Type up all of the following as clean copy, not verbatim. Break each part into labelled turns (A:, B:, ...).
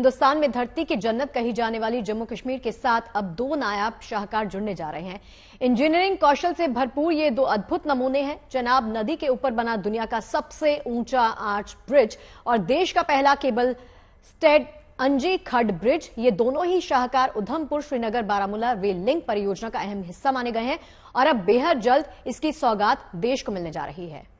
A: हिंदुस्तान में धरती की जन्नत कही जाने वाली जम्मू कश्मीर के साथ अब दो नायाब शाहकार जुड़ने जा रहे हैं। इंजीनियरिंग कौशल से भरपूर ये दो अद्भुत नमूने हैं। चनाब नदी के ऊपर बना दुनिया का सबसे ऊंचा आर्च ब्रिज और देश का पहला केबल स्टेड अंजी खड्ड ब्रिज, ये दोनों ही शाहकार उधमपुर श्रीनगर बारामूला रेल लिंक परियोजना का अहम हिस्सा माने गए हैं और अब बेहद जल्द इसकी सौगात देश को मिलने जा रही है।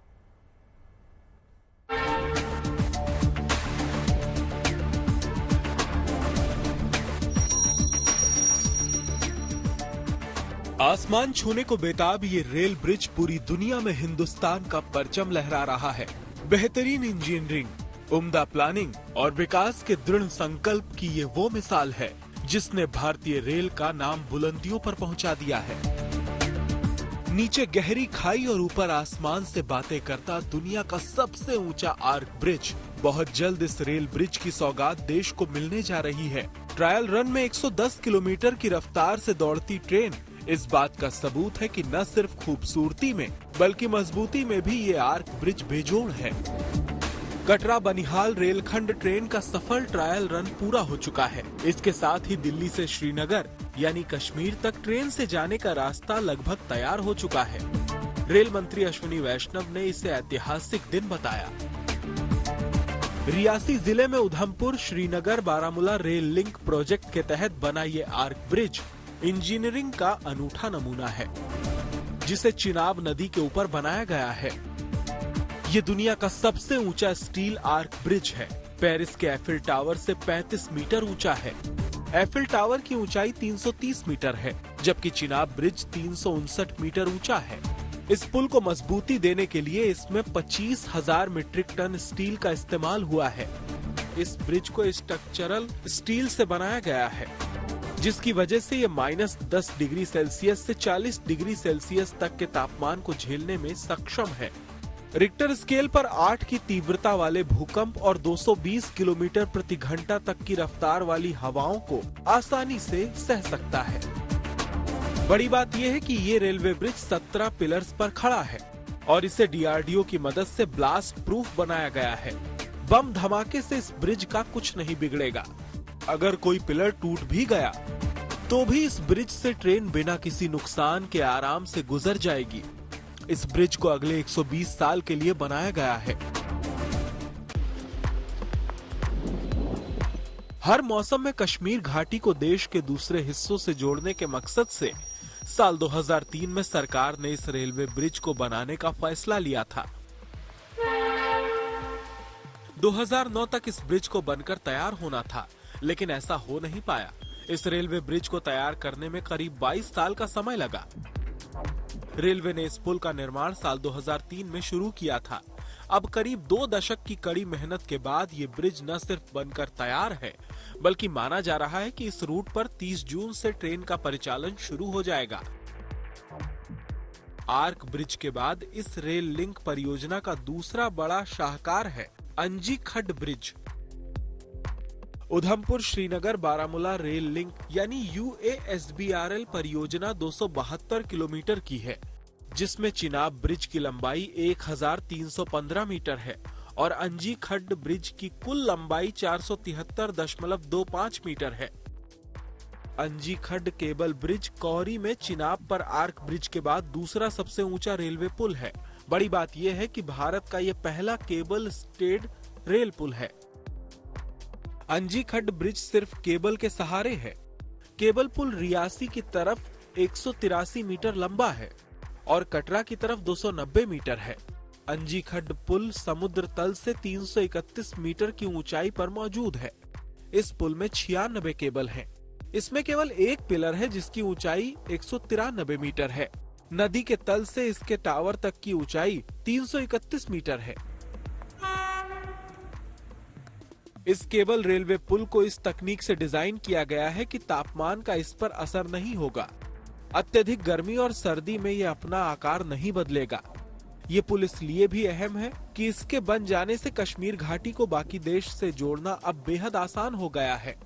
B: आसमान छूने को बेताब ये रेल ब्रिज पूरी दुनिया में हिंदुस्तान का परचम लहरा रहा है। बेहतरीन इंजीनियरिंग, उम्दा प्लानिंग और विकास के दृढ़ संकल्प की ये वो मिसाल है जिसने भारतीय रेल का नाम बुलंदियों पर पहुंचा दिया है। नीचे गहरी खाई और ऊपर आसमान से बातें करता दुनिया का सबसे ऊंचा आर्क ब्रिज। बहुत जल्द इस रेल ब्रिज की सौगात देश को मिलने जा रही है। ट्रायल रन में 110 किलोमीटर की रफ्तार से दौड़ती ट्रेन इस बात का सबूत है कि न सिर्फ खूबसूरती में बल्कि मजबूती में भी ये आर्क ब्रिज बेजोड़ है। कटरा बनिहाल रेलखंड ट्रेन का सफल ट्रायल रन पूरा हो चुका है। इसके साथ ही दिल्ली से श्रीनगर यानी कश्मीर तक ट्रेन से जाने का रास्ता लगभग तैयार हो चुका है। रेल मंत्री अश्विनी वैष्णव ने इसे ऐतिहासिक दिन बताया। रियासी जिले में Udhampur Srinagar Baramulla rail link project के तहत बना ये आर्क ब्रिज इंजीनियरिंग का अनूठा नमूना है, जिसे चिनाब नदी के ऊपर बनाया गया है। ये दुनिया का सबसे ऊंचा स्टील आर्क ब्रिज है। पेरिस के एफिल टावर से 35 मीटर ऊंचा है। एफिल टावर की ऊंचाई 330 मीटर है, जबकि चिनाब ब्रिज 359 मीटर ऊंचा है। इस पुल को मजबूती देने के लिए इसमें 25,000 मीट्रिक टन स्टील का इस्तेमाल हुआ है। इस ब्रिज को स्ट्रक्चरल स्टील से बनाया गया है, जिसकी वजह से ये -10 डिग्री सेल्सियस से 40 डिग्री सेल्सियस तक के तापमान को झेलने में सक्षम है। रिक्टर स्केल पर 8 की तीव्रता वाले भूकंप और 220 किलोमीटर प्रति घंटा तक की रफ्तार वाली हवाओं को आसानी से सह सकता है। बड़ी बात यह है कि ये रेलवे ब्रिज 17 पिलर्स पर खड़ा है और इसे डीआरडीओ की मदद से ब्लास्ट प्रूफ बनाया गया है। बम धमाके से इस ब्रिज का कुछ नहीं बिगड़ेगा। अगर कोई पिलर टूट भी गया तो भी इस ब्रिज से ट्रेन बिना किसी नुकसान के आराम से गुजर जाएगी। इस ब्रिज को अगले 120 साल के लिए बनाया गया है। हर मौसम में कश्मीर घाटी को देश के दूसरे हिस्सों से जोड़ने के मकसद से साल 2003 में सरकार ने इस रेलवे ब्रिज को बनाने का फैसला लिया था। 2009 तक इस ब्रिज को बनकर तैयार होना था, लेकिन ऐसा हो नहीं पाया। इस रेलवे ब्रिज को तैयार करने में करीब 22 साल का समय लगा। रेलवे ने इस पुल का निर्माण साल 2003 में शुरू किया था। अब करीब 2 दशक की कड़ी मेहनत के बाद ये ब्रिज न सिर्फ बनकर तैयार है, बल्कि माना जा रहा है कि इस रूट पर 30 जून से ट्रेन का परिचालन शुरू हो जाएगा। आर्क ब्रिज के बाद इस रेल लिंक परियोजना का दूसरा बड़ा शाहकार है अंजी खड्ड bridge. Udhampur Srinagar Baramulla rail link यानी UASBRL परियोजना 272 किलोमीटर की है, जिसमें चिनाब ब्रिज की लंबाई 1315 मीटर है और अंजी खड्ड ब्रिज की कुल लंबाई 473.25 मीटर है। अंजी खड्ड केबल ब्रिज कौरी में चिनाब पर आर्क ब्रिज के बाद दूसरा सबसे ऊंचा रेलवे पुल है। बड़ी बात यह है कि भारत का यह पहला केबल स्टेड रेल पुल है। अंजी खड्ड ब्रिज सिर्फ केबल के सहारे है। केबल पुल रियासी की तरफ 183 मीटर लंबा है और कटरा की तरफ 290 मीटर है। अंजी खड्ड पुल समुद्र तल से 331 मीटर की ऊंचाई पर मौजूद है। इस पुल में 96 केबल हैं। इसमें केवल एक पिलर है जिसकी ऊंचाई 193 मीटर है। नदी के तल से इसके टावर तक की ऊंचाई 331 मीटर है। इस केबल रेलवे पुल को इस तकनीक से डिजाइन किया गया है कि तापमान का इस पर असर नहीं होगा। अत्यधिक गर्मी और सर्दी में यह अपना आकार नहीं बदलेगा। ये पुल इसलिए भी अहम है कि इसके बन जाने से कश्मीर घाटी को बाकी देश से जोड़ना अब बेहद आसान हो गया है।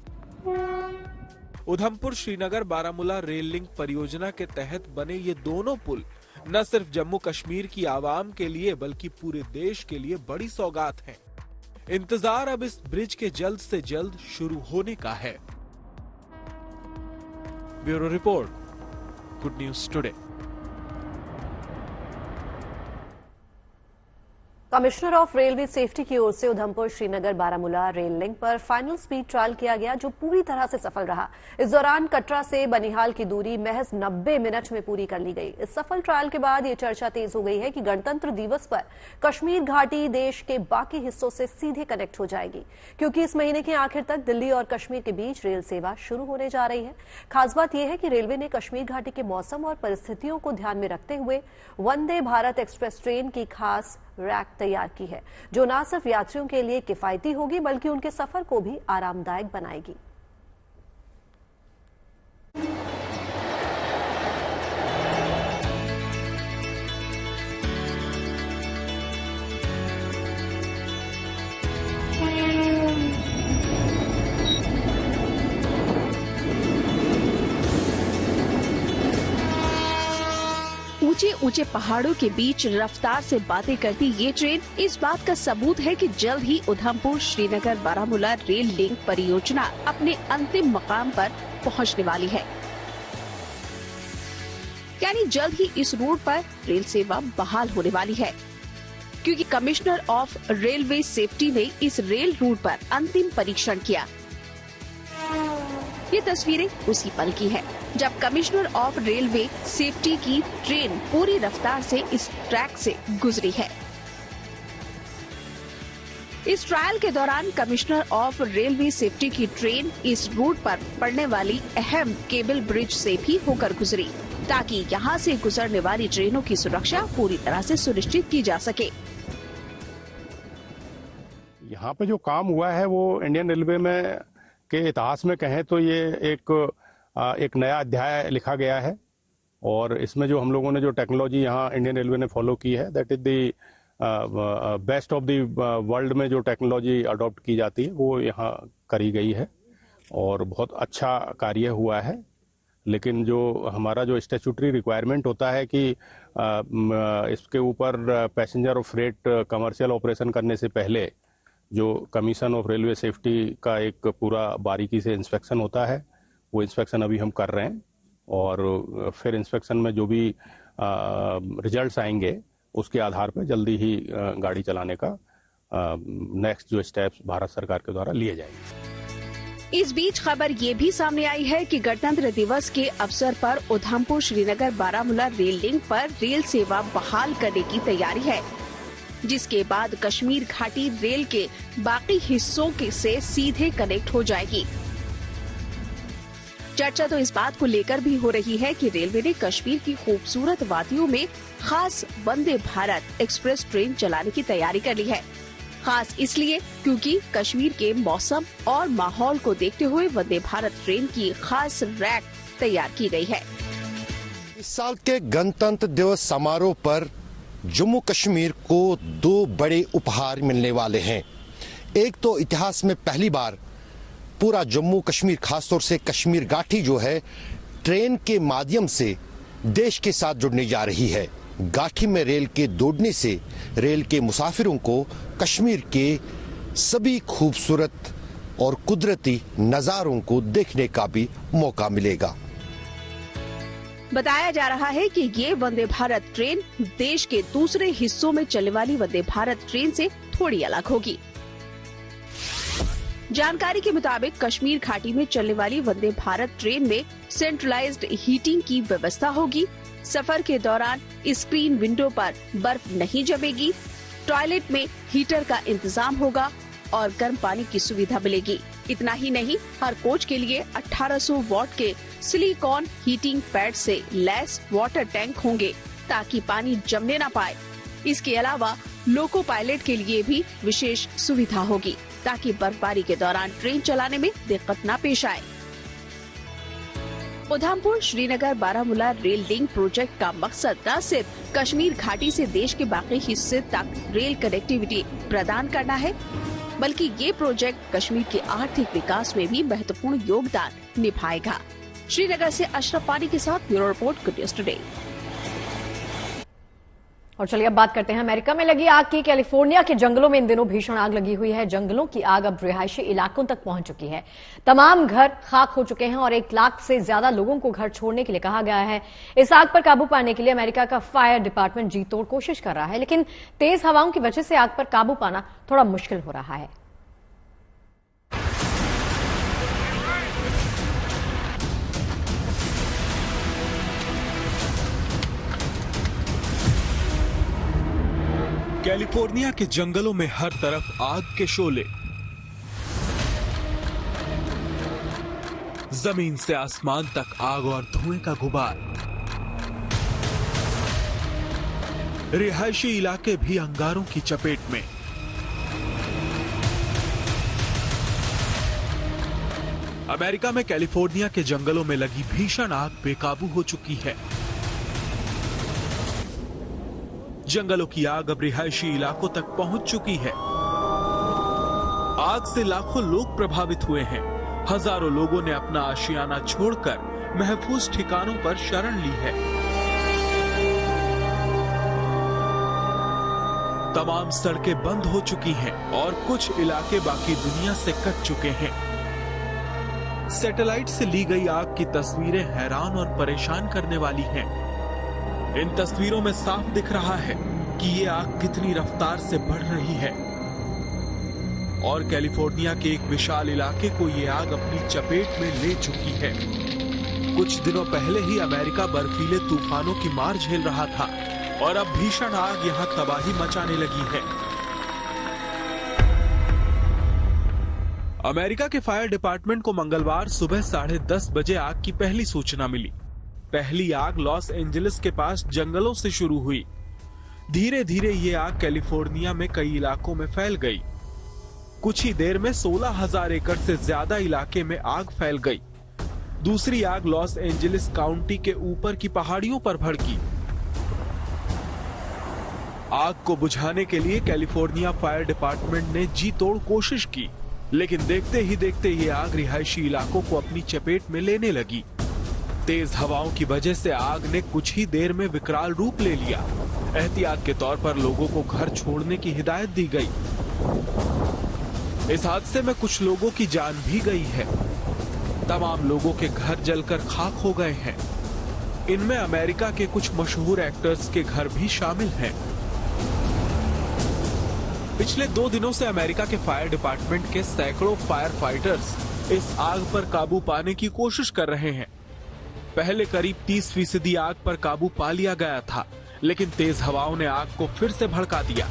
B: उधमपुर श्रीनगर बारामूला रेल लिंक परियोजना के तहत बने ये दोनों पुल न सिर्फ जम्मू कश्मीर की आवाम के लिए बल्कि पूरे देश के लिए बड़ी सौगात हैं। इंतजार अब इस ब्रिज के जल्द से जल्द शुरू होने का है। Bureau report, good news today.
C: Commissioner of railway safety की ओर से उधमपुर श्रीनगर बारामूला रेल लिंक पर फाइनल स्पीड ट्रायल किया गया, जो पूरी तरह से सफल रहा। इस दौरान कटरा से बनिहाल की दूरी महज 90 मिनट में पूरी कर ली गई। इस सफल ट्रायल के बाद ये चर्चा तेज हो गई है कि गणतंत्र दिवस पर कश्मीर घाटी देश के बाकी हिस्सों से सीधे कनेक्ट हो जाएगी, क्योंकि इस महीने के आखिर तक दिल्ली और कश्मीर के बीच रेल सेवा शुरू होने जा रही है। खास बात यह है कि रेलवे ने कश्मीर घाटी के मौसम और परिस्थितियों को ध्यान में रखते हुए वंदे भारत एक्सप्रेस ट्रेन की खास रैक तैयार की है, जो न सिर्फ यात्रियों के लिए किफायती होगी बल्कि उनके सफर को भी आरामदायक बनाएगी।
D: ऊंचे ऊंचे पहाड़ों के बीच रफ्तार से बातें करती ये ट्रेन इस बात का सबूत है कि जल्द ही उधमपुर श्रीनगर बारामूला रेल लिंक परियोजना अपने अंतिम मकाम पर पहुंचने वाली है। यानी जल्द ही इस रूट पर रेल सेवा बहाल होने वाली है, क्योंकि कमिश्नर ऑफ रेलवे सेफ्टी ने इस रेल रूट पर अंतिम परीक्षण किया। ये तस्वीरें उसी पल की है जब कमिश्नर ऑफ रेलवे सेफ्टी की ट्रेन पूरी रफ्तार से इस ट्रैक से गुजरी है। इस ट्रायल के दौरान कमिश्नर ऑफ रेलवे सेफ्टी की ट्रेन इस रूट पर पड़ने वाली अहम केबल ब्रिज से भी होकर गुजरी, ताकि यहाँ से गुजरने वाली ट्रेनों की सुरक्षा पूरी तरह से सुनिश्चित की जा सके।
E: यहाँ पे जो काम हुआ है वो इंडियन रेलवे में के इतिहास में कहें तो ये एक नया अध्याय लिखा गया है। और इसमें जो हम लोगों ने जो टेक्नोलॉजी यहाँ इंडियन रेलवे ने फॉलो की है, that is the best of the world में जो टेक्नोलॉजी अडॉप्ट की जाती है वो यहाँ करी गई है और बहुत अच्छा कार्य हुआ है। लेकिन जो हमारा जो स्टैट्यूटरी रिक्वायरमेंट होता है कि इसके ऊपर पैसेंजर और फ्रेट कमर्शियल ऑपरेशन करने से पहले जो कमीशन ऑफ रेलवे सेफ्टी का एक पूरा बारीकी से इंस्पेक्शन होता है, वो इंस्पेक्शन अभी हम कर रहे हैं और फिर इंस्पेक्शन में जो भी रिजल्ट्स आएंगे उसके आधार पर जल्दी ही गाड़ी चलाने का नेक्स्ट जो स्टेप्स भारत सरकार के द्वारा लिए जाएंगे।
D: इस बीच खबर ये भी सामने आई है कि गणतंत्र दिवस के अवसर पर उधमपुर श्रीनगर बारामूला रेल लिंक पर रेल सेवा बहाल करने की तैयारी है, जिसके बाद कश्मीर घाटी रेल के बाकी हिस्सों के से सीधे कनेक्ट हो जाएगी। चर्चा तो इस बात को लेकर भी हो रही है कि रेलवे ने कश्मीर की खूबसूरत वादियों में खास वंदे भारत एक्सप्रेस ट्रेन चलाने की तैयारी कर ली है। खास इसलिए क्योंकि कश्मीर के मौसम और माहौल को देखते हुए वंदे भारत ट्रेन की खास रैक तैयार की गई है।
F: इस साल के गणतंत्र दिवस समारोह पर जम्मू कश्मीर को दो बड़े उपहार मिलने वाले हैं। एक तो इतिहास में पहली बार पूरा जम्मू कश्मीर, खासतौर से कश्मीर घाटी जो है, ट्रेन के माध्यम से देश के साथ जुड़ने जा रही है। घाटी में रेल के दौड़ने से रेल के मुसाफिरों को कश्मीर के सभी खूबसूरत और कुदरती नजारों को देखने का भी मौका मिलेगा।
D: बताया जा रहा है कि ये वंदे भारत ट्रेन देश के दूसरे हिस्सों में चलने वाली वंदे भारत ट्रेन से थोड़ी अलग होगी। जानकारी के मुताबिक कश्मीर घाटी में चलने वाली वंदे भारत ट्रेन में सेंट्रलाइज्ड हीटिंग की व्यवस्था होगी। सफर के दौरान स्क्रीन विंडो पर बर्फ नहीं जमेगी, टॉयलेट में हीटर का इंतजाम होगा और गर्म पानी की सुविधा मिलेगी। इतना ही नहीं, हर कोच के लिए 1800 वॉट के सिलिकॉन हीटिंग पैड से लैस वाटर टैंक होंगे ताकि पानी जमने न पाए। इसके अलावा लोको पायलट के लिए भी विशेष सुविधा होगी ताकि बर्फबारी के दौरान ट्रेन चलाने में दिक्कत न पेश आए। Udhampur Srinagar Baramulla rail link project का मकसद न सिर्फ कश्मीर घाटी से देश के बाकी हिस्से तक रेल कनेक्टिविटी प्रदान करना है, बल्कि ये प्रोजेक्ट कश्मीर के आर्थिक विकास में भी महत्वपूर्ण योगदान निभाएगा। श्रीनगर से अशरफ पानी के साथ bureau report, good news today.
A: और चलिए अब बात करते हैं अमेरिका में लगी आग की। कैलिफोर्निया के जंगलों में इन दिनों भीषण आग लगी हुई है। जंगलों की आग अब रिहायशी इलाकों तक पहुंच चुकी है। तमाम घर खाक हो चुके हैं और 1 लाख से ज्यादा लोगों को घर छोड़ने के लिए कहा गया है। इस आग पर काबू पाने के लिए अमेरिका का फायर डिपार्टमेंट जी तोड़ कोशिश कर रहा है, लेकिन तेज हवाओं की वजह से आग पर काबू पाना थोड़ा मुश्किल हो रहा है।
B: कैलिफोर्निया के जंगलों में हर तरफ आग के शोले, जमीन से आसमान तक आग और धुएं का गुबार। रिहायशी इलाके भी अंगारों की चपेट में। अमेरिका में कैलिफोर्निया के जंगलों में लगी भीषण आग बेकाबू हो चुकी है। जंगलों की आग अब रिहायशी इलाकों तक पहुंच चुकी है। आग से लाखों लोग प्रभावित हुए हैं। हजारों लोगों ने अपना आशियाना छोड़कर महफूज ठिकानों पर शरण ली है। तमाम सड़कें बंद हो चुकी हैं और कुछ इलाके बाकी दुनिया से कट चुके हैं। सैटेलाइट से ली गई आग की तस्वीरें हैरान और परेशान करने वाली हैं। इन तस्वीरों में साफ दिख रहा है कि ये आग कितनी रफ्तार से बढ़ रही है और कैलिफोर्निया के एक विशाल इलाके को ये आग अपनी चपेट में ले चुकी है। कुछ दिनों पहले ही अमेरिका बर्फीले तूफानों की मार झेल रहा था और अब भीषण आग यहां तबाही मचाने लगी है। अमेरिका के फायर डिपार्टमेंट को मंगलवार सुबह 10:30 बजे आग की पहली सूचना मिली। पहली आग लॉस एंजलिस के पास जंगलों से शुरू हुई। धीरे धीरे ये आग कैलिफोर्निया में कई इलाकों में फैल गई। कुछ ही देर में 16,000 एकड़ से ज्यादा इलाके में आग फैल गई। दूसरी आग लॉस एंजलिस काउंटी के ऊपर की पहाड़ियों पर भड़की। आग को बुझाने के लिए कैलिफोर्निया फायर डिपार्टमेंट ने जी तोड़ कोशिश की, लेकिन देखते ही देखते ये आग रिहायशी इलाकों को अपनी चपेट में लेने लगी। तेज हवाओं की वजह से आग ने कुछ ही देर में विकराल रूप ले लिया। एहतियात के तौर पर लोगों को घर छोड़ने की हिदायत दी गई। इस हादसे में कुछ लोगों की जान भी गई है। तमाम लोगों के घर जलकर खाक हो गए हैं। इनमें अमेरिका के कुछ मशहूर एक्टर्स के घर भी शामिल हैं। पिछले 2 दिनों से अमेरिका के फायर डिपार्टमेंट के सैकड़ों फायर फाइटर्स इस आग पर काबू पाने की कोशिश कर रहे हैं। पहले करीब 30% आग पर काबू पा लिया गया था, लेकिन तेज हवाओं ने आग को फिर से भड़का दिया।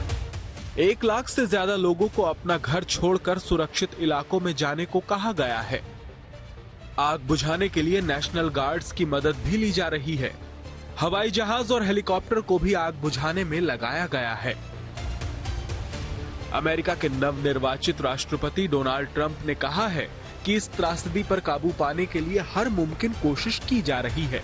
B: 1 लाख से ज्यादा लोगों को अपना घर छोड़कर सुरक्षित इलाकों में जाने को कहा गया है। आग बुझाने के लिए नेशनल गार्ड्स की मदद भी ली जा रही है। हवाई जहाज और हेलीकॉप्टर को भी आग बुझाने में लगाया गया है। अमेरिका के नवनिर्वाचित राष्ट्रपति डोनाल्ड ट्रंप ने कहा है कि इस त्रासदी पर काबू पाने के लिए हर मुमकिन कोशिश की जा रही है।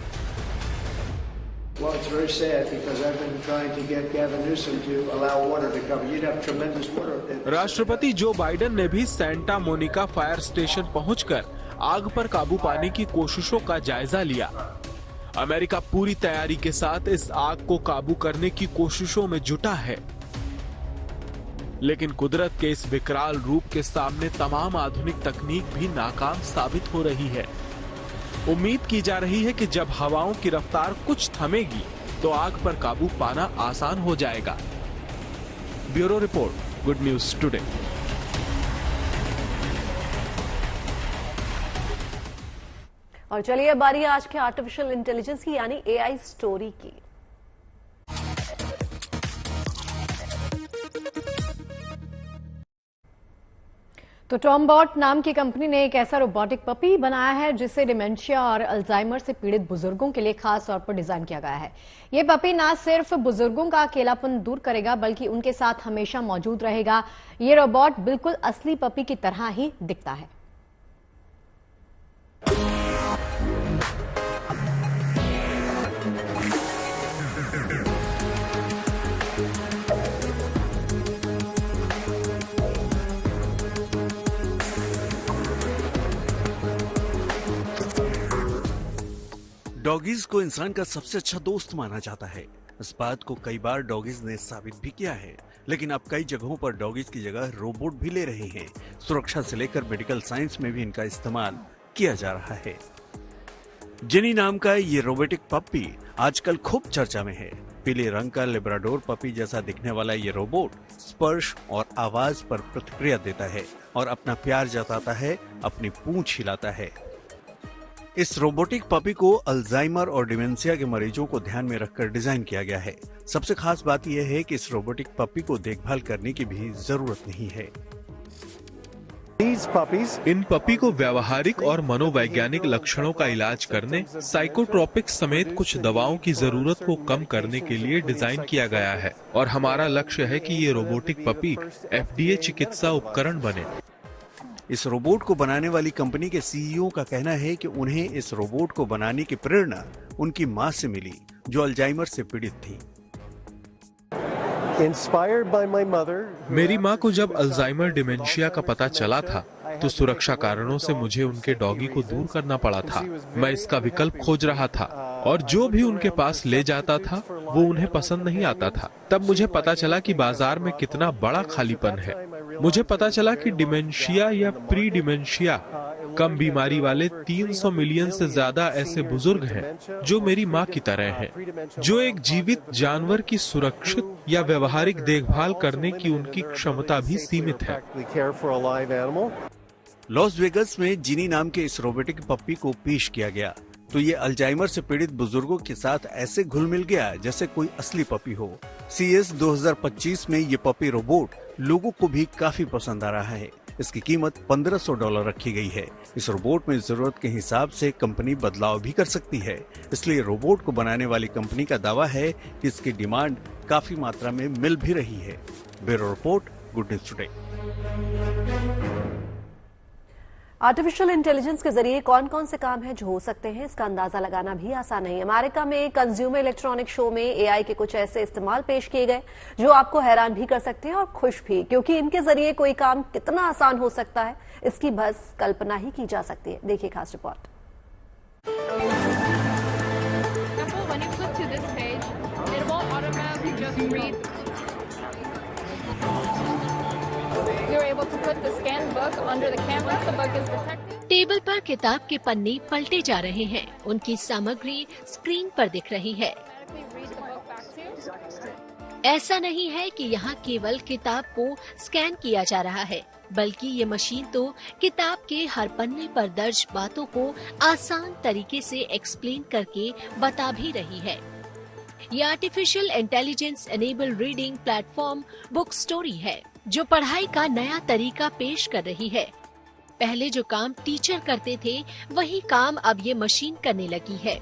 B: राष्ट्रपति जो बाइडेन ने भी सेंटा मोनिका फायर स्टेशन पहुंचकर आग पर काबू पाने की कोशिशों का जायजा लिया। अमेरिका पूरी तैयारी के साथ इस आग को काबू करने की कोशिशों में जुटा है, लेकिन कुदरत के इस विकराल रूप के सामने तमाम आधुनिक तकनीक भी नाकाम साबित हो रही है। उम्मीद की जा रही है कि जब हवाओं की रफ्तार कुछ थमेगी तो आग पर काबू पाना आसान हो जाएगा। Bureau report, good news today.
C: और चलिए अब बारी आज के आर्टिफिशियल इंटेलिजेंस की यानी AI स्टोरी की।
A: तो टॉमबॉट नाम की कंपनी ने एक ऐसा रोबोटिक पपी बनाया है जिसे डिमेंशिया और अल्जाइमर से पीड़ित बुजुर्गों के लिए खास तौर पर डिजाइन किया गया है। ये पपी न सिर्फ बुजुर्गों का अकेलापन दूर करेगा बल्कि उनके साथ हमेशा मौजूद रहेगा। ये रोबोट बिल्कुल असली पपी की तरह ही दिखता है।
G: डॉगीज को इंसान का सबसे अच्छा दोस्त माना जाता है। इस बात को कई बार डॉगीज ने साबित भी किया है, लेकिन अब कई जगहों पर डॉगीज की जगह रोबोट भी ले रहे हैं। सुरक्षा से लेकर मेडिकल साइंस में भी इनका इस्तेमाल किया जा रहा है। जिनी नाम का ये रोबोटिक पप्पी आजकल खूब चर्चा में है। पीले रंग का लेब्राडोर पपी जैसा दिखने वाला ये रोबोट स्पर्श और आवाज पर प्रतिक्रिया देता है और अपना प्यार जताता है, अपनी पूंछ हिलाता है। इस रोबोटिक पपी को अल्जाइमर और डिमेंशिया के मरीजों को ध्यान में रखकर डिजाइन किया गया है। सबसे खास बात यह है कि इस रोबोटिक पपी को देखभाल करने की भी जरूरत नहीं है।
B: इन पपी को व्यावहारिक और मनोवैज्ञानिक लक्षणों का इलाज करने, साइकोट्रोपिक्स समेत कुछ दवाओं की जरूरत को कम करने के लिए डिजाइन किया गया है और हमारा लक्ष्य है कि ये रोबोटिक पपी FDA चिकित्सा उपकरण बने।
G: इस रोबोट को बनाने वाली कंपनी के CEO का कहना है कि उन्हें इस रोबोट को बनाने की प्रेरणा उनकी मां से मिली, जो अल्जाइमर से पीड़ित थी।
B: मेरी माँ को जब अल्जाइमर डिमेंशिया का पता चला था तो सुरक्षा कारणों से मुझे उनके डॉगी को दूर करना पड़ा था। मैं इसका विकल्प खोज रहा था और जो भी उनके पास ले जाता था वो उन्हें पसंद नहीं आता था। तब मुझे पता चला कि बाजार में कितना बड़ा खालीपन है। मुझे पता चला कि डिमेंशिया या प्री डिमेंशिया कम बीमारी वाले 300 मिलियन से ज्यादा ऐसे बुजुर्ग हैं जो मेरी माँ की तरह हैं, जो एक जीवित जानवर की सुरक्षित या व्यवहारिक देखभाल करने की उनकी क्षमता भी सीमित है।
G: लॉस वेगस में जिनी नाम के इस रोबोटिक पप्पी को पेश किया गया तो ये अल्जाइमर से पीड़ित बुजुर्गों के साथ ऐसे घुल मिल गया जैसे कोई असली पपी हो। CES 2025 में ये पपी रोबोट लोगों को भी काफी पसंद आ रहा है। इसकी कीमत $1500 रखी गई है। इस रोबोट में जरूरत के हिसाब से कंपनी बदलाव भी कर सकती है, इसलिए रोबोट को बनाने वाली कंपनी का दावा है कि इसकी डिमांड काफी मात्रा में मिल भी रही है। Bureau report, good news today.
C: Artificial intelligence के जरिए कौन कौन से काम हैं जो हो सकते हैं, इसका अंदाजा लगाना भी आसान नहीं है। अमेरिका में कंज्यूमर इलेक्ट्रॉनिक शो में एआई के कुछ ऐसे इस्तेमाल पेश किए गए जो आपको हैरान भी कर सकते हैं और खुश भी, क्योंकि इनके जरिए कोई काम कितना आसान हो सकता है इसकी बस कल्पना ही की जा सकती है। देखिए खास रिपोर्ट।
H: टेबल पर किताब के पन्ने पलटे जा रहे हैं, उनकी सामग्री स्क्रीन पर दिख रही है। ऐसा नहीं है कि यहाँ केवल किताब को स्कैन किया जा रहा है, बल्कि ये मशीन तो किताब के हर पन्ने पर दर्ज बातों को आसान तरीके से एक्सप्लेन करके बता भी रही है। ये artificial intelligence enable reading platform book story है, जो पढ़ाई का नया तरीका पेश कर रही है। पहले जो काम टीचर करते थे वही काम अब ये मशीन करने लगी है।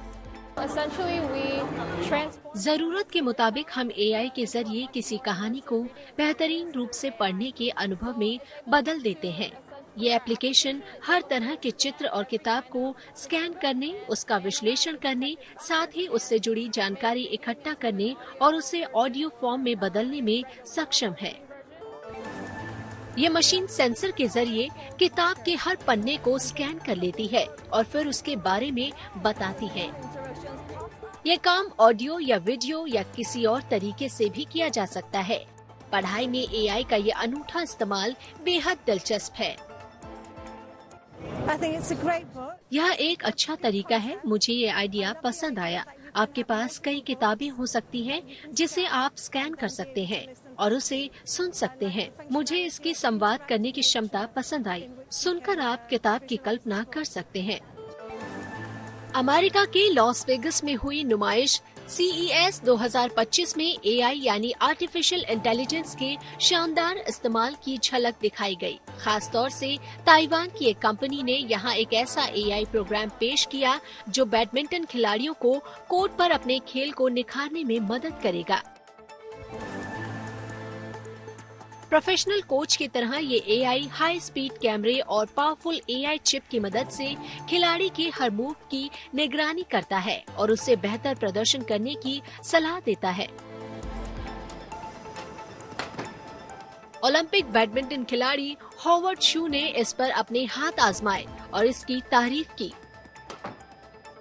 H: जरूरत के मुताबिक हम एआई के जरिए किसी कहानी को बेहतरीन रूप से पढ़ने के अनुभव में बदल देते हैं। ये एप्लीकेशन हर तरह के चित्र और किताब को स्कैन करने, उसका विश्लेषण करने, साथ ही उससे जुड़ी जानकारी इकट्ठा करने और उसे ऑडियो फॉर्म में बदलने में सक्षम है। ये मशीन सेंसर के जरिए किताब के हर पन्ने को स्कैन कर लेती है और फिर उसके बारे में बताती है। ये काम ऑडियो या वीडियो या किसी और तरीके से भी किया जा सकता है। पढ़ाई में एआई का ये अनूठा इस्तेमाल बेहद दिलचस्प है। यह एक अच्छा तरीका है। मुझे ये आइडिया पसंद आया। आपके पास कई किताबें हो सकती हैं जिसे आप स्कैन कर सकते हैं और उसे सुन सकते हैं। मुझे इसकी संवाद करने की क्षमता पसंद आई। सुनकर आप किताब की कल्पना कर सकते हैं। अमेरिका के लॉस वेगस में हुई नुमाइश CES 2025 में एआई यानी आर्टिफिशियल इंटेलिजेंस के शानदार इस्तेमाल की झलक दिखाई गई। खास तौर से ताइवान की एक कंपनी ने यहाँ एक ऐसा एआई प्रोग्राम पेश किया जो बैडमिंटन खिलाड़ियों को कोर्ट पर अपने खेल को निखारने में मदद करेगा। प्रोफेशनल कोच की तरह ये एआई हाई स्पीड कैमरे और पावरफुल एआई चिप की मदद से खिलाड़ी के हर मूव की निगरानी करता है और उसे बेहतर प्रदर्शन करने की सलाह देता है। ओलंपिक बैडमिंटन खिलाड़ी हॉवर्ड शू ने इस पर अपने हाथ आजमाए और इसकी तारीफ की।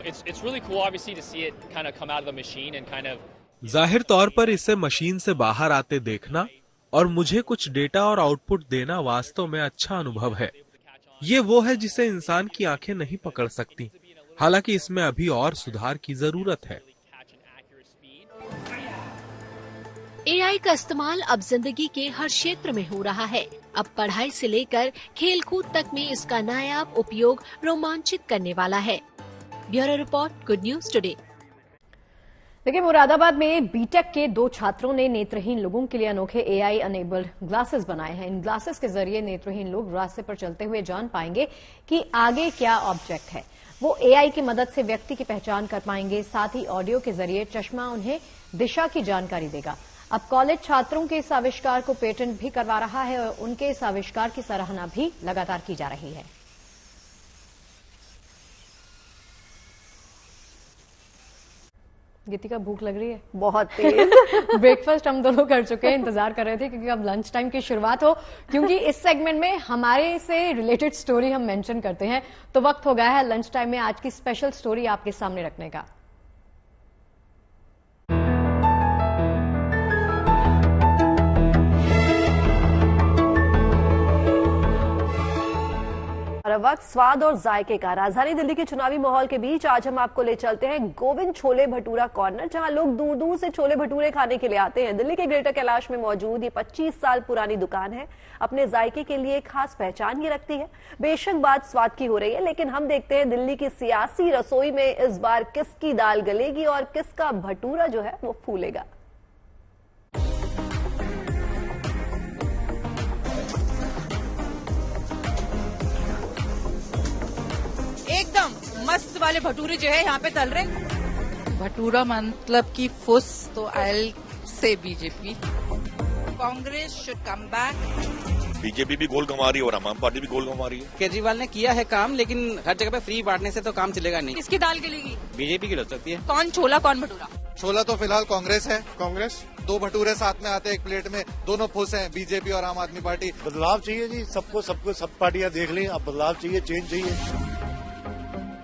I: It's really cool, obviously, to see it kind of come out of the machine and kind of
B: जाहिर तौर पर इसे मशीन से बाहर आते देखना और मुझे कुछ डेटा और आउटपुट देना वास्तव में अच्छा अनुभव है। ये वो है जिसे इंसान की आंखें नहीं पकड़ सकती। हालांकि इसमें अभी और सुधार की जरूरत है।
H: एआई का इस्तेमाल अब जिंदगी के हर क्षेत्र में हो रहा है। अब पढ़ाई से लेकर खेलकूद तक में इसका नायाब उपयोग रोमांचित करने वाला है। Bureau report, good news today.
A: देखिए, मुरादाबाद में बीटेक के 2 छात्रों ने नेत्रहीन लोगों के लिए अनोखे एआई अनेबल्ड ग्लासेस बनाए हैं। इन ग्लासेस के जरिए नेत्रहीन लोग रास्ते पर चलते हुए जान पाएंगे कि आगे क्या ऑब्जेक्ट है। वो एआई की मदद से व्यक्ति की पहचान कर पाएंगे। साथ ही ऑडियो के जरिए चश्मा उन्हें दिशा की जानकारी देगा। अब कॉलेज छात्रों के इस आविष्कार को पेटेंट भी करवा रहा है और उनके इस आविष्कार की सराहना भी लगातार की जा रही है। गीतिका, भूख लग रही है?
C: बहुत तेज।
A: ब्रेकफास्ट हम दोनों कर चुके हैं, इंतजार कर रहे थे क्योंकि अब लंच टाइम की शुरुआत हो, क्योंकि इस सेगमेंट में हमारे से रिलेटेड स्टोरी हम मेंशन करते हैं। तो वक्त हो गया है लंच टाइम में आज की स्पेशल स्टोरी आपके सामने रखने का।
C: और अब वक्त स्वाद और जायके का। राजधानी दिल्ली के चुनावी माहौल के बीच आज हम आपको ले चलते हैं गोविंद छोले भटूरा कॉर्नर, जहां लोग दूर दूर से छोले भटूरे खाने के लिए आते हैं। दिल्ली के ग्रेटर कैलाश में मौजूद ये 25 साल पुरानी दुकान है। अपने जायके के लिए खास पहचान ये रखती है। बेशक बात स्वाद की हो रही है, लेकिन हम देखते हैं दिल्ली की सियासी रसोई में इस बार किसकी दाल गलेगी और किसका भटूरा जो है वो फूलेगा।
I: एकदम मस्त वाले भटूरे जो है यहाँ पे तल रहे।
J: भटूरा मतलब की फुस, तो आई से BJP.
I: Congress should come back.
K: BJP भी गोल कमा रही है और आम आदमी पार्टी भी गोल कमा रही है।
L: केजरीवाल ने किया है काम, लेकिन हर जगह पे फ्री बांटने से तो काम चलेगा नहीं।
I: किसकी दाल गलेगी?
L: बीजेपी की लग सकती है।
I: कौन छोला कौन भटूरा?
M: छोला तो फिलहाल कांग्रेस है। कांग्रेस 2 भटूरे साथ में आते हैं एक प्लेट में, दोनों फुस हैं, बीजेपी और आम आदमी पार्टी।
N: बदलाव चाहिए जी, सबको सब पार्टियां देख ली, अब बदलाव चाहिए, चेंज चाहिए।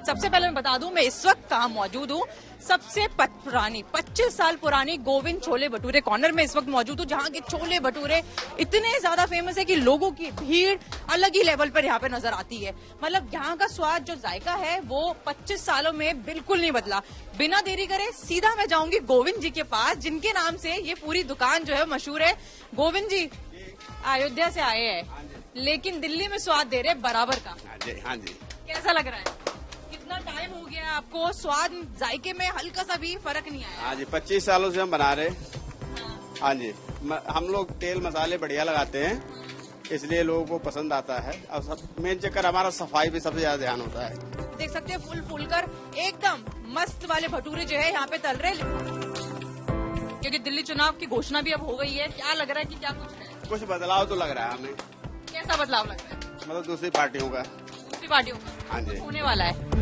I: सबसे पहले मैं बता दूं, मैं इस वक्त कहाँ मौजूद हूँ। सबसे पुरानी 25 साल पुरानी गोविंद छोले भटूरे कॉर्नर में इस वक्त मौजूद हूँ, जहाँ के छोले भटूरे इतने ज्यादा फेमस है कि लोगों की भीड़ अलग ही लेवल पर यहाँ पे नजर आती है। मतलब यहाँ का स्वाद जो जायका है वो 25 सालों में बिल्कुल नहीं बदला। बिना देरी करे सीधा मैं जाऊंगी गोविंद जी के पास, जिनके नाम से ये पूरी दुकान जो है मशहूर है। गोविंद जी अयोध्या से आए हैं, लेकिन दिल्ली में स्वाद दे रहे बराबर का।
O: हाँ जी।
I: कैसा लग रहा है? कितना टाइम हो गया आपको? स्वाद जायके में हल्का सा भी फर्क नहीं आया?
O: हाँ जी, 25 सालों से हम बना रहे। हाँ जी, हम लोग तेल मसाले बढ़िया लगाते हैं, इसलिए लोगों को पसंद आता है। और सब मेन चक्कर हमारा सफाई पे सबसे ज्यादा ध्यान होता है।
I: देख सकते हैं फूल कर एकदम मस्त वाले भटूरे जो है यहाँ पे तल रहे। क्योंकि दिल्ली चुनाव की घोषणा भी अब हो गई है, क्या लग रहा है कि क्या
O: कुछ बदलाव तो लग रहा है हमें।
I: कैसा बदलाव लग रहा है?
O: मतलब दूसरी पार्टियों का।
I: दूसरी पार्टियों का?
O: हाँ जी,
I: होने वाला है।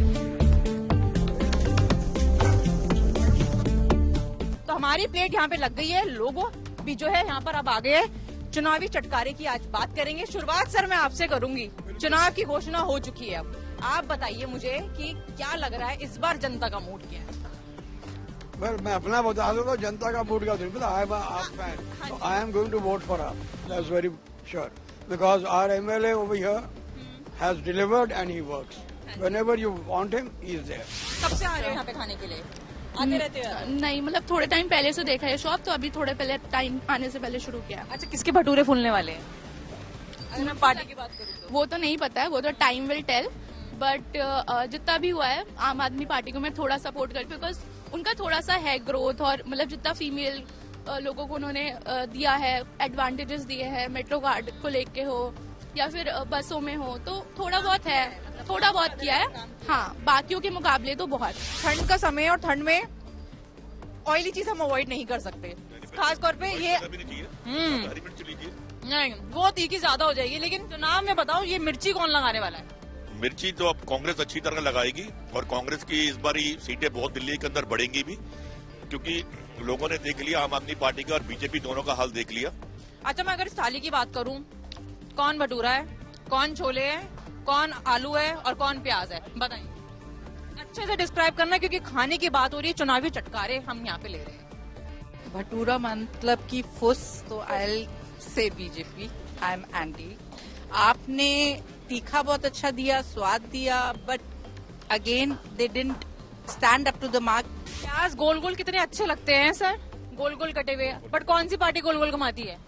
I: तो हमारी प्लेट यहाँ पे लग गई है, लोगों भी जो है यहाँ पर अब आ गए हैं। चुनावी चटकारे की आज बात करेंगे। शुरुआत सर मैं आपसे करूंगी। चुनाव की घोषणा हो चुकी है, अब आप बताइए मुझे कि क्या लग रहा है इस बार जनता का मूड क्या है?
P: मैं अपना बता दूं तो जनता का मूड का नहीं, I am going to vote for her, that's very sure, because our MLA over here has delivered and he works. Whenever you want him he is there.
I: कब से आ रहे हो यहाँ पे खाने के लिए? आते रहते हो?
Q: नहीं, मतलब थोड़े टाइम पहले से देखा है शॉप, तो अभी थोड़े पहले टाइम आने से पहले शुरू किया।
I: अच्छा, किसके भटूरे फूलने वाले हैं? अगर मैं पार्टी की बात करूँ
Q: वो तो नहीं पता है, वो तो टाइम विल टेल। बट जितना भी हुआ है आम आदमी पार्टी को मैं थोड़ा सपोर्ट करती हूँ, बिकॉज उनका थोड़ा सा है ग्रोथ, और मतलब जितना फीमेल लोगों को उन्होंने दिया है, एडवांटेजेस दिए हैं, मेट्रो कार्ड को लेके हो या फिर बसों में हो, तो थोड़ा बहुत है, थोड़ा बहुत किया है। हाँ, बाकियों के मुकाबले तो बहुत।
I: ठंड का समय और ठंड में ऑयली चीज हम अवॉइड नहीं कर सकते, खास तौर पे ये नहीं, वो तीखी ज्यादा हो जाएगी। लेकिन चुनाव में बताओ, ये मिर्ची कौन लगाने वाला है?
K: मिर्ची तो अब कांग्रेस अच्छी तरह लगाएगी, और कांग्रेस की इस बार सीटें बहुत दिल्ली के अंदर बढ़ेंगी भी, क्योंकि लोगों ने देख लिया आम आदमी पार्टी का और बीजेपी दोनों का हाल देख लिया।
I: अच्छा, मैं अगर इस थाली की बात करूं, कौन भटूरा है, कौन छोले है, कौन आलू है और कौन प्याज है? बताइए, अच्छे से डिस्क्राइब करना, क्योंकि खाने की बात हो रही है, चुनावी चटकारे हम यहाँ पे ले रहे हैं।
J: भटूरा मतलब की फुस, तो आई से बीजेपी, आई एम एंटी। आपने तीखा बहुत अच्छा दिया, स्वाद दिया, but again they didn't stand up to the mark.
I: प्याज गोल गोल कितने अच्छे लगते हैं सर, गोल गोल कटे हुए, बट कौन सी पार्टी गोल गोल घुमाती है?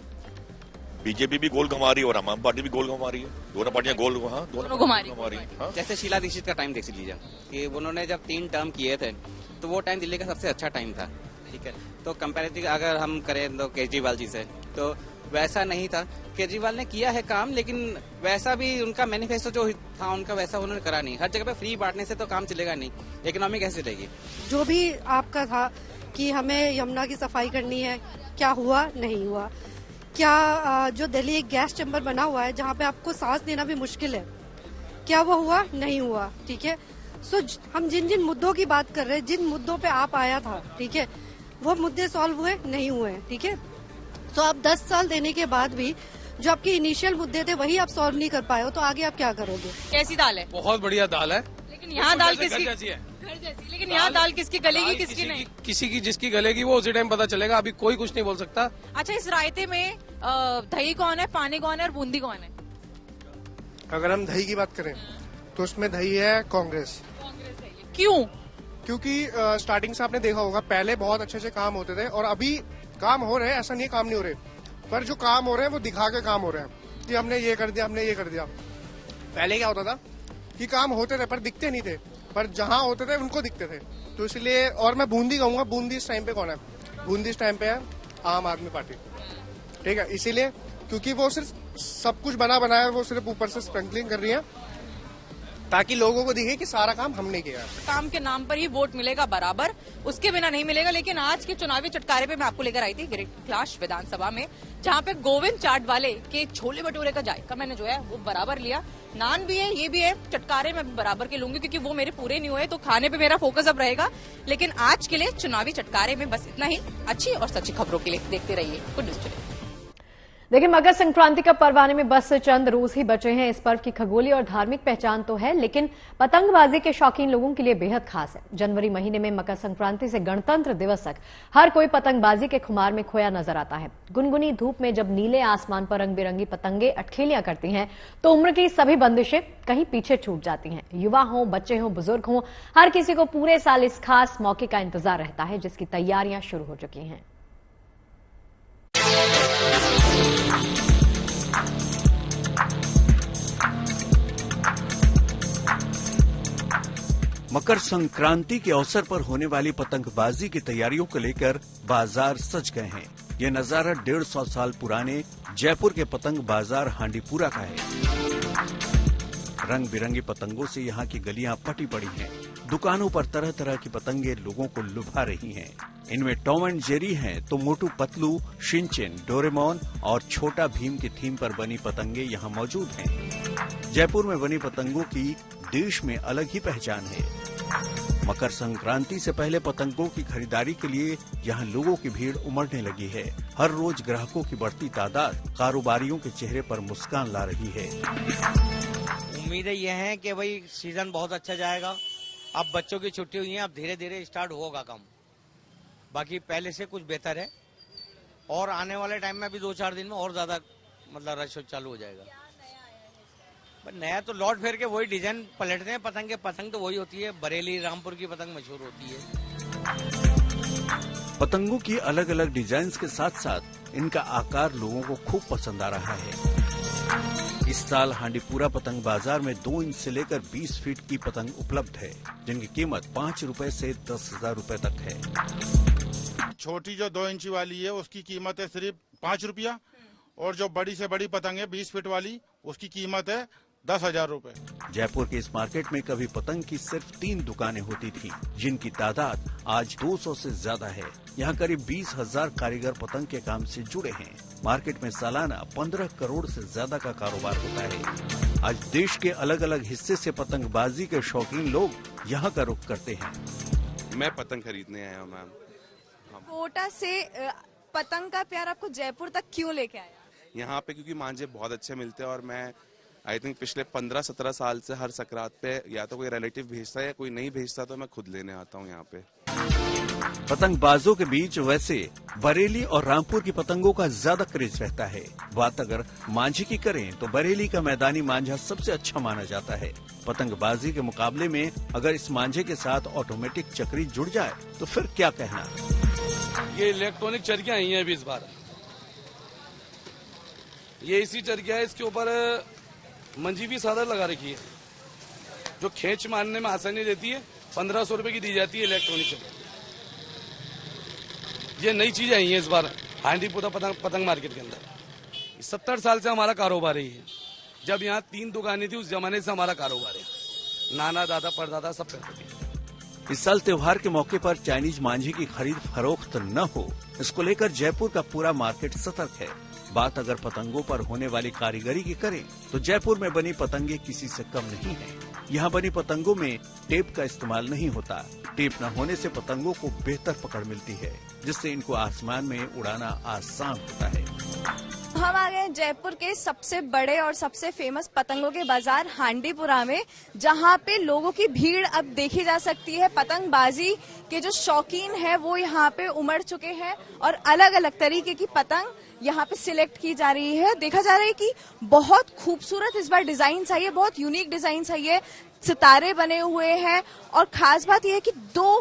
K: बीजेपी भी गोल घुमा रही है और आम आदमी पार्टी भी गोल घुमा रही है। दोनों पार्टियां गोल दोनों
I: घुमा रही
K: है।
L: जैसे शीला दीक्षित का टाइम देख लीजिए कि उन्होंने जब 3 टर्म किए थे तो वो टाइम दिल्ली का सबसे अच्छा टाइम था, ठीक है। तो कंपैरेटिव अगर हम करें तो केजरीवाल जी से, तो वैसा नहीं था। केजरीवाल ने किया है काम, लेकिन वैसा भी उनका मैनिफेस्टो जो था उनका वैसा उन्होंने करा नहीं। हर जगह पे फ्री बांटने से तो काम चलेगा नहीं, इकोनॉमी कैसे चलेगी?
R: जो भी आपका था कि हमें यमुना की सफाई करनी है, क्या हुआ? नहीं हुआ। क्या जो दिल्ली एक गैस चैम्बर बना हुआ है जहाँ पे आपको सांस लेना भी मुश्किल है, क्या वो हुआ? नहीं हुआ, ठीक है। सो हम जिन जिन मुद्दों की बात कर रहे हैं, जिन मुद्दों पे आप आया था, ठीक है, वो मुद्दे सॉल्व हुए? नहीं हुए, ठीक है। सो आप 10 साल देने के बाद भी जो आपके इनिशियल मुद्दे थे वही आप सॉल्व नहीं कर पाए हो, तो आगे आप क्या करोगे?
I: कैसी दाल है?
S: बहुत बढ़िया दाल है,
I: लेकिन यहाँ दाल किसकी?
S: घर जैसी है।
I: घर जैसी, लेकिन यहाँ दाल किसकी गलेगी, किसकी नहीं?
S: किसी की जिसकी गलेगी वो उसी टाइम पता चलेगा, अभी कोई कुछ नहीं बोल सकता।
I: अच्छा, इस रायते में दही कौन है, पानी कौन है और बूंदी कौन है?
T: अगर हम दही की बात करें तो उसमें दही है कांग्रेस।
I: क्यों?
T: क्योंकि स्टार्टिंग से आपने देखा होगा, पहले बहुत अच्छे अच्छे काम होते थे और अभी काम हो रहे हैं, ऐसा नहीं काम नहीं हो रहे, पर जो काम हो रहे हैं वो दिखा के काम हो रहे हैं कि हमने ये कर दिया, हमने ये कर दिया। पहले क्या होता था कि काम होते थे पर दिखते नहीं थे, पर जहां होते थे उनको दिखते थे। तो इसलिए, और मैं बूंदी कहूंगा, बूंदी इस टाइम पे कौन है? बूंदी इस टाइम पे है आम आदमी पार्टी, ठीक है। इसीलिए क्योंकि वो सिर्फ सब कुछ बना बनाया, वो सिर्फ ऊपर से स्प्रिंकलिंग कर रही है ताकि लोगों को दिखे कि सारा काम हमने किया है।
I: काम के नाम पर ही वोट मिलेगा बराबर, उसके बिना नहीं मिलेगा। लेकिन आज के चुनावी चटकारे पे मैं आपको लेकर आई थी ग्रेट क्लाश विधानसभा में, जहां पे गोविंद चाट वाले के छोले भटूरे का जायका मैंने जो है वो बराबर लिया। नान भी है, ये भी है, चटकारे मैं बराबर के लूंगी क्योंकि वो मेरे पूरे नहीं हुए, तो खाने पे मेरा फोकस अब रहेगा। लेकिन आज के लिए चुनावी चटकारे में बस इतना ही। अच्छी और सच्ची खबरों के लिए देखते रहिए गुड न्यूज टुडे।
A: देखिए, मकर संक्रांति का पर्व आने में बस चंद रोज ही बचे हैं। इस पर्व की खगोलीय और धार्मिक पहचान तो है, लेकिन पतंगबाजी के शौकीन लोगों के लिए बेहद खास है। जनवरी महीने में मकर संक्रांति से गणतंत्र दिवस तक हर कोई पतंगबाजी के खुमार में खोया नजर आता है। गुनगुनी धूप में जब नीले आसमान पर रंग बिरंगी पतंगे अटखेलियां करती हैं, तो उम्र की सभी बंदिशें कहीं पीछे छूट जाती हैं। युवा हों, बच्चे हों, बुजुर्ग हों, हर किसी को पूरे साल इस खास मौके का इंतजार रहता है, जिसकी तैयारियां शुरू हो चुकी हैं।
G: मकर संक्रांति के अवसर पर होने वाली पतंगबाजी की तैयारियों को लेकर बाजार सज गए हैं। ये नजारा 150 साल पुराने जयपुर के पतंग बाजार हांडीपुरा का है। रंग बिरंगी पतंगों से यहाँ की गलियां पटी पड़ी हैं। दुकानों पर तरह तरह की पतंगे लोगों को लुभा रही हैं। इनमें टॉम एंड जेरी हैं, तो मोटू पतलू, शिनचैन, डोरेमोन और छोटा भीम की थीम पर बनी पतंगे यहाँ मौजूद हैं। जयपुर में बनी पतंगों की देश में अलग ही पहचान है। मकर संक्रांति से पहले पतंगों की खरीदारी के लिए यहाँ लोगों की भीड़ उमड़ने लगी है। हर रोज ग्राहकों की बढ़ती तादाद कारोबारियों के चेहरे पर मुस्कान ला रही है।
U: उम्मीदें ये हैं कि भाई सीजन बहुत अच्छा जाएगा। अब बच्चों की छुट्टी हुई है, अब धीरे धीरे स्टार्ट होगा काम। बाकी पहले से कुछ बेहतर है और आने वाले टाइम में भी 2-4 दिन में और ज्यादा मतलब रश चालू हो जाएगा। नया तो लौट फेर के वही डिजाइन पलटते हैं पतंग तो वही होती है। बरेली, रामपुर की पतंग मशहूर होती है।
G: पतंगों की अलग अलग डिजाइन के साथ साथ इनका आकार लोगों को खूब पसंद आ रहा है। इस साल हांडीपुरा पतंग बाजार में 2 इंच से लेकर 20 फीट की पतंग उपलब्ध है, जिनकी कीमत 5 रुपए से 10,000 रुपए तक है।
V: छोटी जो 2 इंची वाली है उसकी कीमत है सिर्फ 5 रुपया, और जो बड़ी से बड़ी पतंग है 20 फीट वाली, उसकी कीमत है 10,000 रुपए।
G: जयपुर के इस मार्केट में कभी पतंग की सिर्फ 3 दुकानें होती थी, जिनकी तादाद आज 200 से ज्यादा है। यहाँ करीब 20,000 कारीगर पतंग के काम से जुड़े हैं। मार्केट में सालाना 15 करोड़ से ज्यादा का कारोबार होता है। आज देश के अलग अलग हिस्से से पतंगबाजी के शौकीन लोग यहाँ का रुख करते हैं।
W: मैं पतंग खरीदने आया हूँ मैम।
X: कोटा से पतंग का प्यार आपको जयपुर तक क्यों लेके आया?
W: यहाँ पे क्योंकि मांझे बहुत अच्छे मिलते हैं और मैं आई थिंक पिछले 15-17 साल से हर सकरात पे या तो कोई रिलेटिव भेजता है या कोई नहीं भेजता तो मैं खुद लेने आता हूँ यहाँ पे।
G: पतंगबाजों के बीच वैसे बरेली और रामपुर की पतंगों का ज्यादा क्रेज रहता है। बात अगर मांझे की करें तो बरेली का मैदानी मांझा सबसे अच्छा माना जाता है। पतंगबाजी के मुकाबले में अगर इस मांझे के साथ ऑटोमेटिक चक्री जुड़ जाए तो फिर क्या कहना।
S: ये इलेक्ट्रॉनिक चरखियां आई हैं अभी इस बार। ये इसी चरखियां है, इसके ऊपर मंजी भी सादा लगा रखी है जो खींच मारने में आसानी देती है। 1500 रुपए की दी जाती है इलेक्ट्रॉनिक चरखी। ये नई चीज आई है इस बार हांडीपुरा पतंग मार्केट के अंदर। 70 साल से हमारा कारोबार है। जब यहाँ 3 दुकानें थी उस जमाने से हमारा कारोबार है। नाना दादा परदादा सब करते थे।
G: इस साल त्योहार के मौके पर चाइनीज मांझे की खरीद फरोख्त न हो, इसको लेकर जयपुर का पूरा मार्केट सतर्क है। बात अगर पतंगों पर होने वाली कारीगरी की करें तो जयपुर में बनी पतंगे किसी से कम नहीं है। यहाँ बनी पतंगों में टेप का इस्तेमाल नहीं होता। टेप न होने से पतंगों को बेहतर पकड़ मिलती है, जिससे इनको आसमान में उड़ाना आसान होता है।
X: हम आ गए हैं जयपुर के सबसे बड़े और सबसे फेमस पतंगों के बाजार हांडीपुरा में, जहां पे लोगों की भीड़ अब देखी जा सकती है। पतंगबाजी के जो शौकीन है वो यहाँ पे उमड़ चुके हैं और अलग अलग तरीके की पतंग यहाँ पे सिलेक्ट की जा रही है। देखा जा रहा है कि बहुत खूबसूरत इस बार डिजाइन आई है, बहुत यूनिक डिजाइन आई है। सितारे बने हुए हैं और खास बात यह है कि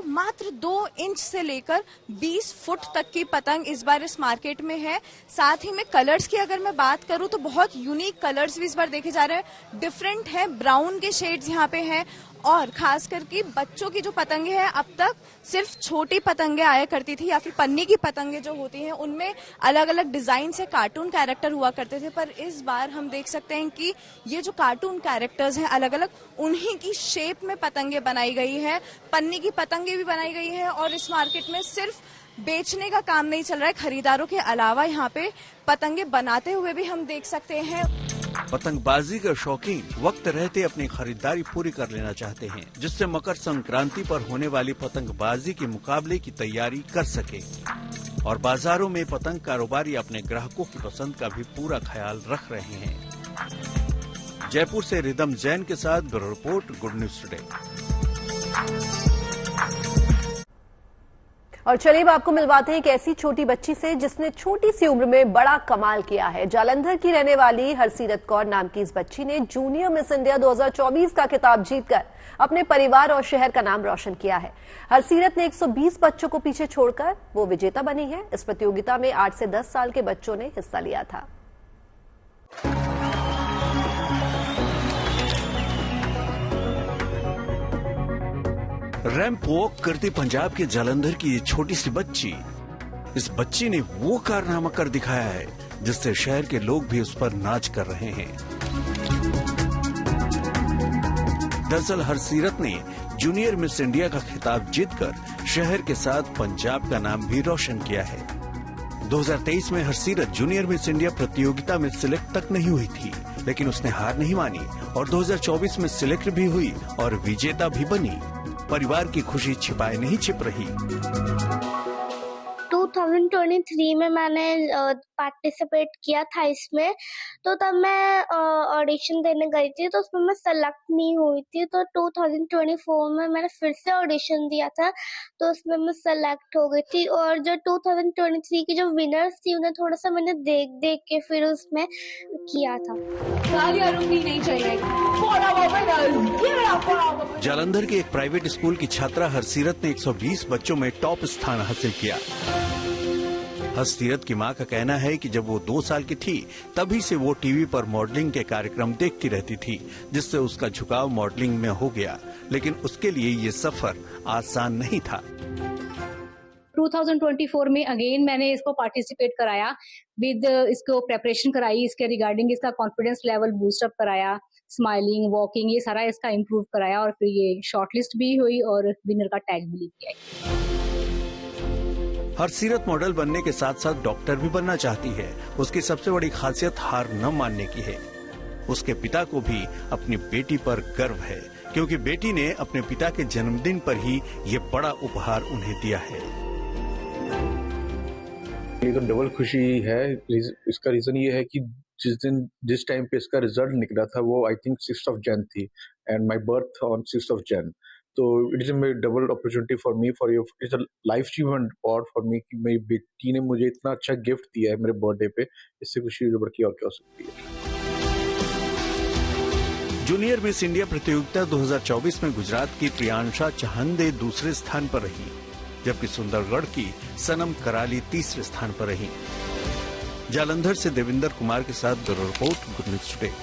X: मात्र 2 इंच से लेकर 20 फुट तक की पतंग इस बार इस मार्केट में है। साथ ही में कलर्स की अगर मैं बात करूं तो बहुत यूनिक कलर्स भी इस बार देखे जा रहे हैं। डिफरेंट है, ब्राउन के शेड्स यहाँ पे हैं और खास करके बच्चों की जो पतंगे हैं, अब तक सिर्फ छोटी पतंगे आया करती थी या फिर पन्नी की पतंगे जो होती हैं उनमें अलग अलग डिजाइन से कार्टून कैरेक्टर हुआ करते थे। पर इस बार हम देख सकते हैं कि ये जो कार्टून कैरेक्टर्स हैं अलग अलग, उन्हीं की शेप में पतंगे बनाई गई है। पन्नी की पतंगे भी बनाई गई है और इस मार्केट में सिर्फ बेचने का काम नहीं चल रहा है, खरीदारों के अलावा यहाँ पे पतंगे बनाते हुए भी हम देख सकते हैं।
G: पतंगबाजी के शौकीन वक्त रहते अपनी खरीदारी पूरी कर लेना चाहते हैं, जिससे मकर संक्रांति पर होने वाली पतंगबाजी के मुकाबले की तैयारी कर सके। और बाजारों में पतंग कारोबारी अपने ग्राहकों की पसंद का भी पूरा ख्याल रख रहे हैं। जयपुर से रिदम जैन के साथ bureau report, good news today.
C: और चलिए अब आपको मिलवाते हैं एक ऐसी छोटी बच्ची से जिसने छोटी सी उम्र में बड़ा कमाल किया है। जालंधर की रहने वाली हरसीरत कौर नाम की इस बच्ची ने जूनियर मिस इंडिया 2024 का खिताब जीतकर अपने परिवार और शहर का नाम रोशन किया है। हरसीरत ने 120 बच्चों को पीछे छोड़कर वो विजेता बनी है। इस प्रतियोगिता में 8 से 10 साल के बच्चों ने हिस्सा लिया था।
G: रैंप वॉक करती पंजाब के जालंधर की ये छोटी सी बच्ची, इस बच्ची ने वो कारनामा कर दिखाया है जिससे शहर के लोग भी उस पर नाच कर रहे हैं। दरअसल हरसीरत ने जूनियर मिस इंडिया का खिताब जीतकर शहर के साथ पंजाब का नाम भी रोशन किया है। 2023 में हरसीरत जूनियर मिस इंडिया प्रतियोगिता में सिलेक्ट तक नहीं हुई थी, लेकिन उसने हार नहीं मानी और 2024 में सिलेक्ट भी हुई और विजेता भी बनी। परिवार की खुशी छिपाए नहीं छिप रही।
B: 2023 में मैंने पार्टिसिपेट किया था इसमें, तो तब मैं ऑडिशन देने गई थी, तो उसमें मैं सेलेक्ट नहीं हुई थी। तो 2024 में मैंने फिर से ऑडिशन दिया था, तो उसमें मैं सेलेक्ट हो गई थी। और जो 2023 की जो विनर्स थी उन्हें थोड़ा सा मैंने देख के फिर उसमें किया था। नहीं चाहिए।
G: जालंधर के एक प्राइवेट स्कूल की छात्रा हरसीरत ने 120 बच्चों में टॉप स्थान हासिल किया। हरसीरत की मां का कहना है कि जब वो 2 साल की थी तभी से वो टीवी पर मॉडलिंग के कार्यक्रम देखती रहती थी, जिससे उसका झुकाव मॉडलिंग में हो गया। लेकिन उसके लिए ये सफर आसान नहीं था।
D: 2024 में अगेन मैंने इसको पार्टिसिपेट कराया, इसको प्रेपरेशन कराई, इसके रिगार्डिंग इसका कॉन्फिडेंस लेवल बूस्ट अप कराया, स्माइलिंग, वॉकिंग, ये सारा इसका इम्प्रूव कराया और फिर ये शॉर्टलिस्ट भी हुई और विनर का टैग भी लेके आई।
G: हरसीरत मॉडल बनने के साथ साथ डॉक्टर भी बनना चाहती है। उसकी सबसे बड़ी खासियत हार न मानने की है। उसके पिता को भी अपनी बेटी पर गर्व है, क्योंकि बेटी ने अपने पिता के जन्मदिन पर ही ये बड़ा उपहार उन्हें दिया है।
E: ये तो डबल खुशी है। इसका रीजन ये है कि जिस टाइम पे इसका रिजल्ट निकला था वो I think 6th of Jan थी and my birth on 6th of Jan। तो it is A double opportunity for me, for your it's a life achievement award for me कि मेरी बेटी ने मुझे इतना अच्छा गिफ्ट दिया है मेरे बर्थडे पे। इससे खुशी बढ़ के और क्या हो सकती है।
G: जूनियर मिस इंडिया प्रतियोगिता 2024 में गुजरात की प्रियांशा चहंदे दूसरे स्थान पर रही, जबकि सुंदरगढ़ की सनम कराली तीसरे स्थान पर रही। जालंधर से देविंदर कुमार के साथ bureau report, good news today.